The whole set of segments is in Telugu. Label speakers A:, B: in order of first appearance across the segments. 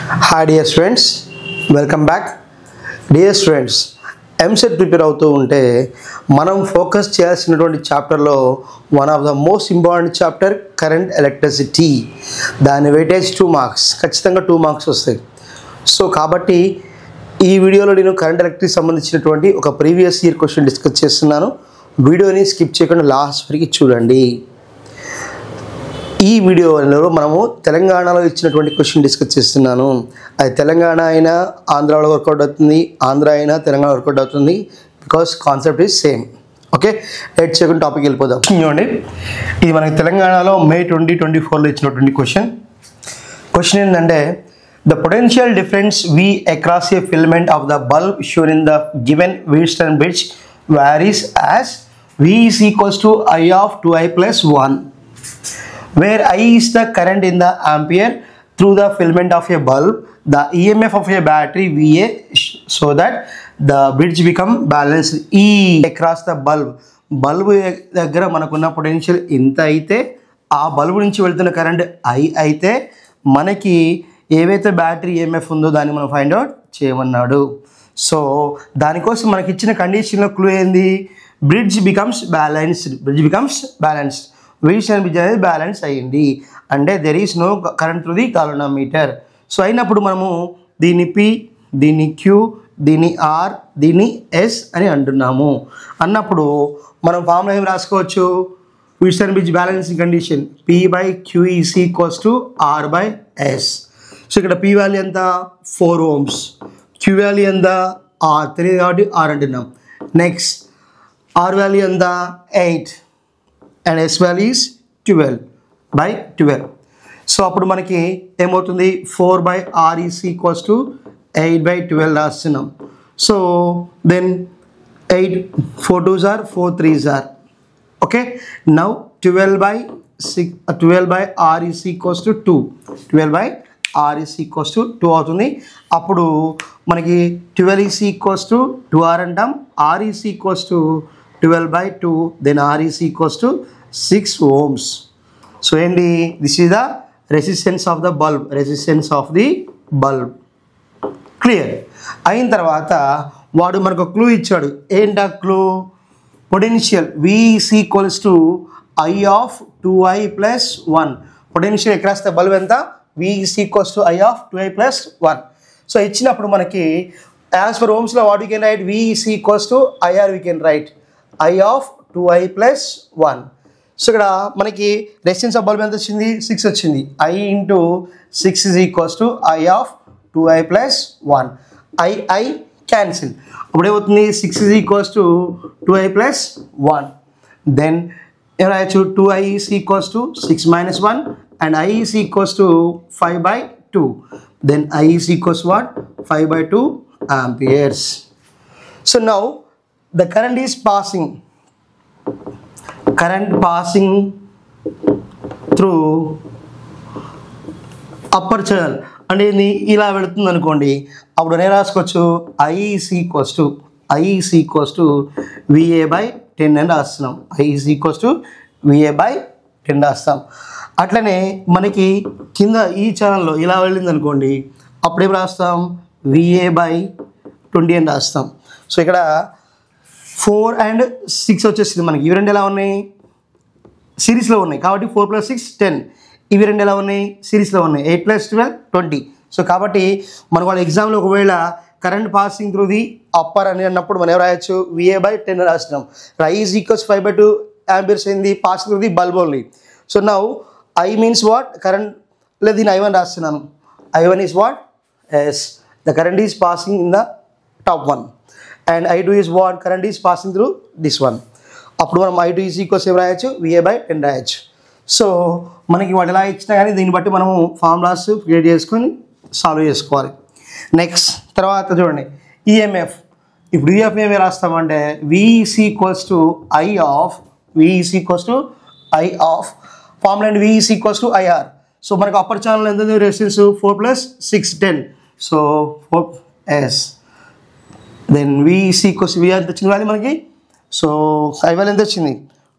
A: Hi dear students, welcome back. Dear students, MSET prepare అవుతూ ఉంటే మనం ఫోకస్ చేయాల్సినటువంటి చాప్టర్లో one of the most important chapter current electricity. దాని వెయిటేజ్ 2 మార్క్స్, ఖచ్చితంగా 2 మార్క్స్ వస్తాయి. సో కాబట్టి ఈ వీడియోలో నేను కరెంట్ ఎలక్ట్రిసిటీ సంబంధించినటువంటి ఒక ప్రీవియస్ ఇయర్ క్వశ్చన్ డిస్కస్ చేస్తున్నాను. వీడియోని స్కిప్ చేయకుండా లాస్ట్ వరకు చూడండి. ఈ వీడియోలో మనము తెలంగాణలో ఇచ్చినటువంటి క్వశ్చన్ డిస్కస్ చేస్తున్నాను. అది తెలంగాణ అయినా ఆంధ్రాలో వర్కౌట్ అవుతుంది, ఆంధ్ర అయినా తెలంగాణ వర్కౌట్ అవుతుంది, because concept is same. Okay, let చేయకుండా టాపిక్ వెళ్ళిపోదాం. చూడండి, ఇది మనకి తెలంగాణలో May 2024లో ఇచ్చినటువంటి క్వశ్చన్ ఏంటంటే, the potential difference V across a filament of the bulb shown in the given Wheatstone bridge varies as V is equals to I of 2I plus 1. Where I is the current in the ampere through the filament of a bulb, the EMF of a battery VA, so that the bridge become balanced E across the bulb. Bulb దగ్గర మనకున్న పొటెన్షియల్ ఇంత అయితే, ఆ బల్బు నుంచి వెళ్తున్న కరెంట్ I అయితే, మనకి ఏవైతే బ్యాటరీ EMF ఉందో దాన్ని మనం ఫైండ్ అవుట్ చేయమన్నాడు. సో దానికోసం మనకి ఇచ్చిన కండిషన్లో క్లూ ఏంది? Bridge becomes balanced. Wheatstone bridge అనేది బ్యాలెన్స్ అయ్యింది అంటే there is no current through the galvanometer. So అయినప్పుడు మనము దీన్ని P, దీన్ని Q, దీన్ని R, దీన్ని S అని అంటున్నాము. అన్నప్పుడు మనం ఫార్ములా ఏం రాసుకోవచ్చు? Wheatstone bridge balancing condition P/Q is equals to R/S. So ఇక్కడ P వాల్యూ ఎంత? 4 ohms, Q వాల్యూ ఎంత? R తెలియదు కాబట్టి R అంటున్నాం. నెక్స్ట్ R వాల్యూ ఎంత? 8 and S value is 12/12. So అప్పుడు మనకి ఏమవుతుంది? 4/R is equals to 8/12 రాస్తున్నాం. So then 8 4 2s are 4 3s are. Okay, now 12/R is equals to 2. 12/R is equals to 2 అవుతుంది. అప్పుడు మనకి 12 is equals to 2R అంటాం. R is equals to 12/2, then R is equals to 6 ohms. So ఏంటి? This is the resistance of the bulb. Clear అయిన తర్వాత వాడు మనకు క్లూ ఇచ్చాడు. ఏంటా clue? Potential V is equals to I of 2I plus 1. Potential across the bulb ఎంత? V is equals to I of 2I plus 1. So ఇచ్చినప్పుడు మనకి యాజ్ ఫర్ ఓమ్స్లో what we can write? V is equals to IR we can write I of 2I plus 1. So ఇక్కడ మనకి రెసిస్టెన్స్ ఆఫ్ బల్బ్ ఎంత వచ్చింది? 6 వచ్చింది. I into 6 is equals to I of 2I plus 1. I cancel. అప్పుడు ఏమవుతుంది? 6 is equals to 2I plus 1. Then ఏం రాయొచ్చు? 2I is equals to 6 minus 1 and I is equals to 5/2. Then I is equals to what? 5/2 amperes. So now the current passing through upper channel అంటే ఇలా వెళుతుంది అనుకోండి. అప్పుడు నేను రాసుకోవచ్చు I is equals to VA/10 అని రాస్తున్నాం. I is equals to VA/10 రాస్తాం. అట్లనే మనకి కింద ఈ ఛానల్లో ఇలా వెళ్ళింది అనుకోండి, అప్పుడేం రాస్తాం? VA/20 అని రాస్తాం. సో ఇక్కడ 4 and 6 వచ్చేసింది మనకి. ఇవి రెండు ఎలా ఉన్నాయి? సిరీస్లో ఉన్నాయి కాబట్టి 4 + 6 10. ఇవి రెండు ఎలా ఉన్నాయి? సిరీస్లో ఉన్నాయి. 8 + 12 20. సో కాబట్టి మనకు వాళ్ళ ఎగ్జామ్లో ఒకవేళ current passing through the upper అని అన్నప్పుడు మనం రాయొచ్చు VA/10 రాసినాం. I is equals 5/2 amperes అయింది passing through the bulb only. So now I means what? Current లేదు, దీన్ని I1 రాస్తున్నాను. I1 is what? Yes, the current is passing in the top one. And I2 is what? Current is passing through this one. అప్పుడు మనం I2 is equals ఏం రాయొచ్చు? VA/10 రాయొచ్చు. సో మనకి వాటి ఎలా ఇచ్చినా కానీ దీన్ని బట్టి మనము ఫార్ములాస్ క్రియేట్ చేసుకొని సాల్వ్ చేసుకోవాలి. నెక్స్ట్ తర్వాత చూడండి EMF. ఇప్పుడు EMF ఏమి రాస్తామంటే V is equals to I of formula and V is equals to IR. So మనకు అప్పర్ ఛానల్ ఎంత resistance? 4 + 6 10. So 4S. Then V is equals to V ఎంత వచ్చింది వాల్యూ మనకి? సో I వాల్యూ ఎంత వచ్చింది?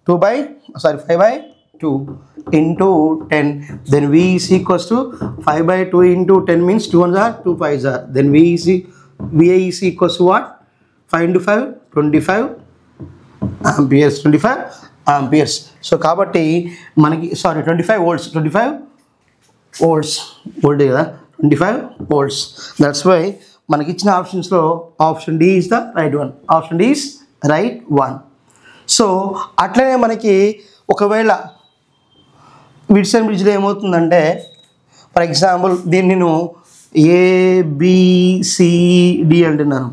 A: 5/1. 2 into 10, then V is equals to 5 by 2 into 10 means 2 ones are 2 5s are, then VA is equals to what? 5 into 5 25 amperes, 25 amperes. So కాబట్టి మనకి 25 volts వోల్ట్ కదా, 25 volts. That's why మనకి ఇచ్చిన ఆప్షన్స్లో option D is the right one, option D is right one. So అట్లనే మనకి ఒకవేళ విడ్సన్ బ్రిడ్జ్లో ఏమవుతుందంటే, ఫర్ ఎగ్జాంపుల్ దీన్ని నేను ఏబిసిడి అంటున్నాను,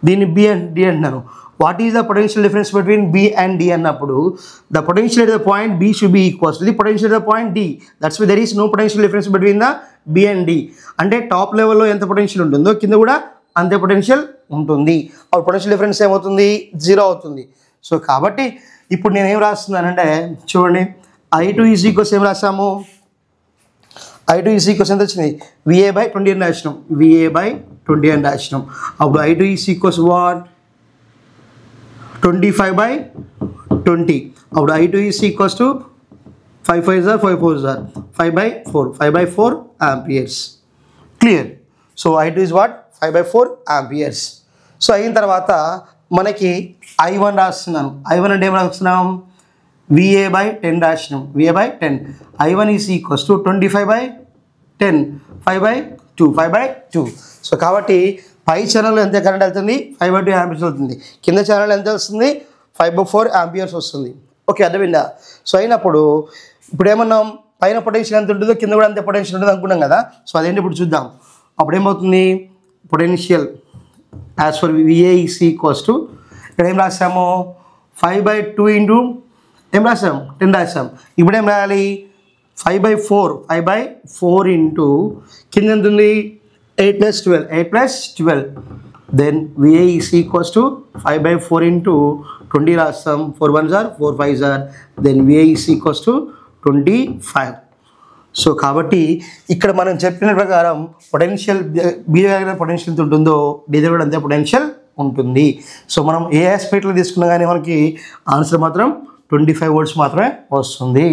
A: దీన్ని బి అండ్ డి అంటున్నాను. What is the potential difference between B and D అన్నప్పుడు the potential at the point B should be equals to the potential at the point D. That's why there is no potential difference between the B and D. అంటే టాప్ లెవెల్లో ఎంత పొటెన్షియల్ ఉంటుందో కింద కూడా అంతే పొటెన్షియల్ ఉంటుంది. ఆ పొటెన్షియల్ డిఫరెన్స్ ఏమవుతుంది? 0 అవుతుంది. సో కాబట్టి ఇప్పుడు నేను ఏం రాస్తున్నానంటే చూడండి, I2 ఈజ్ ఈక్వల్స్ ఏం రాసాము? I2 ఈజ్ ఈక్వల్స్ ఎంత వచ్చింది? VA/20 అని రాసినాం, VA/20 అని రాసినాం. అప్పుడు I2 ఈజ్ ఈక్వల్స్ వాట్? 25/20. అప్పుడు I2 is equals to 5 5s are 5 4s are 5/4 amperes. Clear. So I2 is what? 5/4 amperes. So అయిన తర్వాత మనకి I1 రాస్తున్నాను. I1 అంటే ఏం రాస్తున్నాం? VA/10 రాసినాం, VA/10. I1 is equals to 25/10, 5/2. So కాబట్టి పై ఛానల్లో ఎంత కరెంట్ వెళ్తుంది? 5/2 amperes వెళ్తుంది. కింద ఛానల్ ఎంత వస్తుంది? 5/4 amperes వస్తుంది. ఓకే, అర్థమైందా? సో అయినప్పుడు ఇప్పుడు ఏమన్నాం, పైన పొటెన్షియల్ ఎంత ఉంటుందో కింద కూడా అంతే పొటెన్షియల్ ఉంటుంది అనుకున్నాం కదా. సో అదేంటి ఇప్పుడు చూద్దాం. అప్పుడు ఏమవుతుంది? Potential as for VA is equals to, ఇక్కడ ఏం రాసాము? 5/2 ఇంటూ ఏం రాసాం? 10 రాసాం. ఇప్పుడు ఏం రాయాలి? 5/4 ఇంటూ కింద ఎంత ఉంది? 8 + 12. Then VA is equals to 5/4 into 20 రాస్తాం, 4 1s are 4 5s are, then VA is equals to 25. So కాబట్టి ఇక్కడ మనం చెప్పిన ప్రకారం పొటెన్షియల్ బి దగ్గర పొటెన్షియల్ ఎంత ఉంటుందో డి దగ్గర అంతే పొటెన్షియల్ ఉంటుంది. సో మనం ఏ ఆస్పెక్ట్లో తీసుకున్నా కానీ మనకి ఆన్సర్ మాత్రం 25 volts మాత్రమే వస్తుంది.